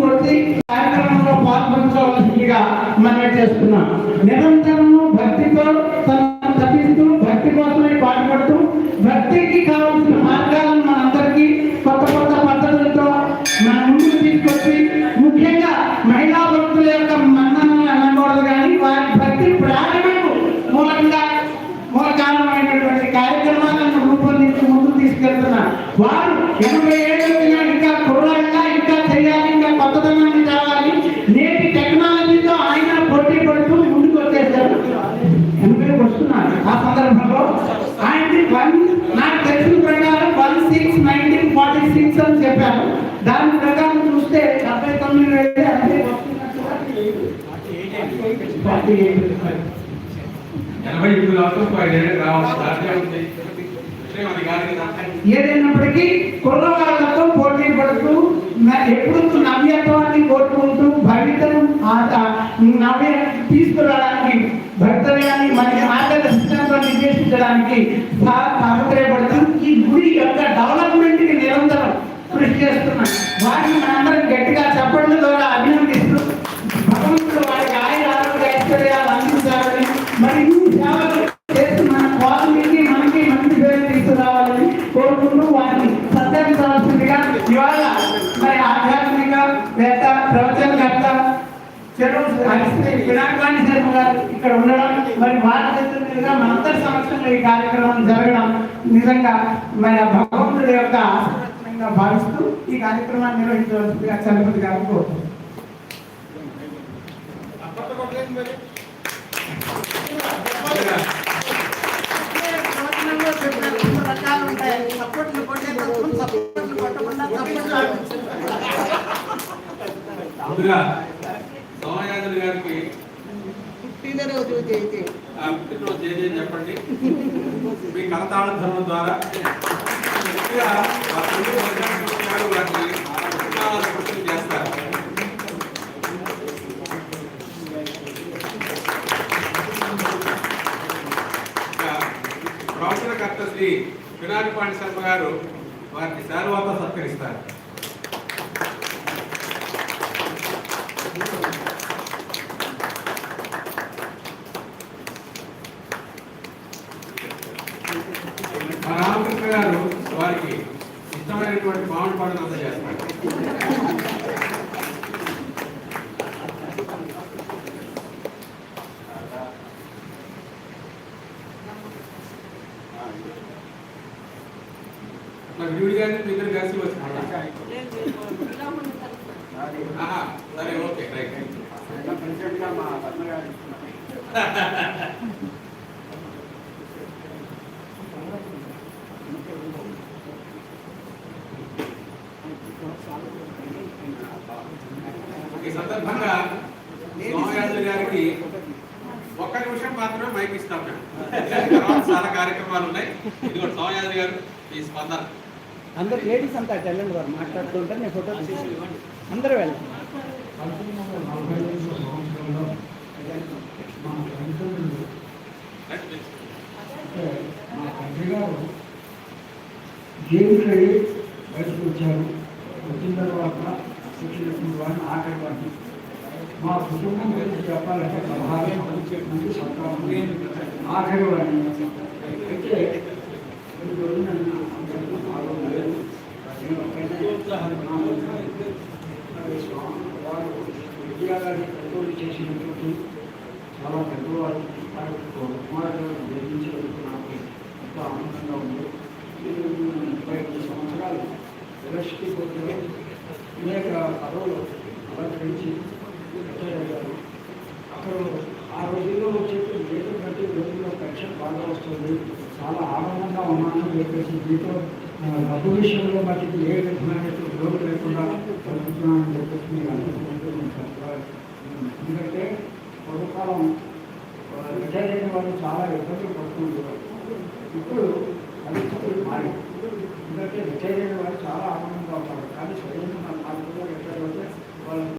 కొట్టి కార్యక్రమంలో పాల్పంచవలసిందిగా మనం చేస్తున్నాం. నిరంతరము భక్తితో తను తప్పిస్తూ భక్తి కోసమే పాటుపడుతూ భక్తికి కావాల్సిన మార్గాలను మనందరికీ కొత్త కొత్త పద్ధతులతో మన ముందుకు తీసుకొచ్చి ముఖ్యంగా మహిళా భక్తుల యొక్క మన్ననలు అనకూడదు కానీ వారి భక్తి ప్రారంభకు మూల కారణమైనటువంటి కార్యక్రమాలను రూపొందించి ముందుకు తీసుకెళ్తున్నారు. వారు 80 ఏళ్ళు ఇంకా కుర్రాళ్ళ ఇంకా చేయాలి, ఇంకా కొత్తదనాన్ని కావాలి. నేటి టెక్నాలజీతో ఆయన పోటీ పడుతూ ముందుకు వచ్చేసారు. 80 వస్తున్నారు. ఆ సందర్భంలో ఆయనకి నాకు తెలిసిన ప్రకారం 16/1946 అని చెప్పారు. దాని ప్రకారం చూస్తే 79 అంటే ఏదైనప్పటికీ కుర్రవాళ్లతో పోటీ పడుతూ ఎప్పుడు నవ్యత్వాన్ని కోరుకుంటూ భవితను నవ్య తీసుకురావడానికి భవితవ్యాన్ని మనకి మార్గదర్శకంగా నిర్దేశించడానికి తాపత్రయపడుతూ ఈ గుడి యొక్క డెవలప్మెంట్ కి నిరంతరం కృషి చేస్తున్నాం. వారిని మనందరం గట్టిగా చెప్పడం ద్వారా అభినందిస్తూ భగవంతుడు వారికి ఆయన ఆరోగ్య ఐశ్వర్యాలు అందించాలని మరియు సేవలు చేస్తూ మన కోసమికి మనకి మంచి పేరు తీసుకురావాలని కోరుకుంటూ వారిని సత్కరించాల్సిందిగా ఇవాళ మరి ఆధ్యాత్మిక వేత్త ప్రవచనకర్త పినాకవాణి శర్మ గారు ఇక్కడ ఉండడం మరి భారతదేశంగా మనందరి సమక్షంలో ఈ కార్యక్రమం జరగడం నిజంగా మన భగవంతుడి యొక్క ఆశీర్వాదంగా భావిస్తూ ఈ కార్యక్రమాన్ని నిర్వహించవలసిందిగా చలపతి గారు కోరుతున్నాను. సోమయాజులు గారికి పుట్టినరోజు చెప్పండి. మీ కరతాళ ధర్మం ద్వారా చేస్తారు. ప్రవచనకర్త శ్రీ పినాకవాణి శర్మ గారు వారిని శాలువాతో సత్కరిస్తారు. రామకృష్ణ గారు వారికి ఇష్టమైనటువంటి మామిడి పండుగ అందజేస్తారు. విడిగానే ఇద్దరు కలిసి వచ్చిన సరే ఓకే రైట్. ఈ సందర్భంగా సోమయాజులు గారికి ఒక్క నిమిషం మాత్రమే మైక్ ఇస్తాం. మేము చాలా కార్యక్రమాలు ఉన్నాయి. ఇదిగో సోమయాజులు గారు ఈ స్పందన. అందరు లేడీస్ అంతా వెళ్ళండి, వారు మాట్లాడుతుంటే నేను ఫోటో అందరూ వెళ్ళండి. మా తండ్రి గారు జైలుకి వెళ్ళి బయటకు వచ్చారు. వచ్చిన తర్వాత శిక్షించిన వారిని ఆఖరి వారిని మా కుటుంబం గురించి చెప్పాలంటే 16 మంది సంతానం ఆఖరి వారిని అయితే వారు విద్యాగారిని కొనుగోలు చేసినటువంటి చాలా పెద్దవారు కుమారుడు నిర్మించి నాకు ఎంతో ఆనందంగా ఉంది. 35 సంవత్సరాలు యూనివర్సిటీ కోర్టులో అనేక పదవులు అలంకరించి రిటైర్ అయ్యారు. అక్కడ ఆ రోజుల్లో వచ్చేది రేటు కంటే రోజుల్లో పెన్షన్ బాగా వస్తుంది, చాలా ఆనందంగా ఉన్నానని చెప్పేసి మీతో డబ్బు విషయంలో మట్టికి ఏ విధమైన లోటు లేకుండా జరుగుతున్నానని చెప్పేసి మీరు అనుకుంటూ ఎందుకంటే పూర్వకాలం రిటైర్ అయిన వాళ్ళు చాలా ఇబ్బందులు పడుతుంటారు. ఇప్పుడు పరిస్థితులు మారి ఎందుకంటే రిటైర్ అయిన వాళ్ళు చాలా ఆనందంగా ఉంటారు. కానీ స్వయం రిటైర్ అయితే వాళ్ళు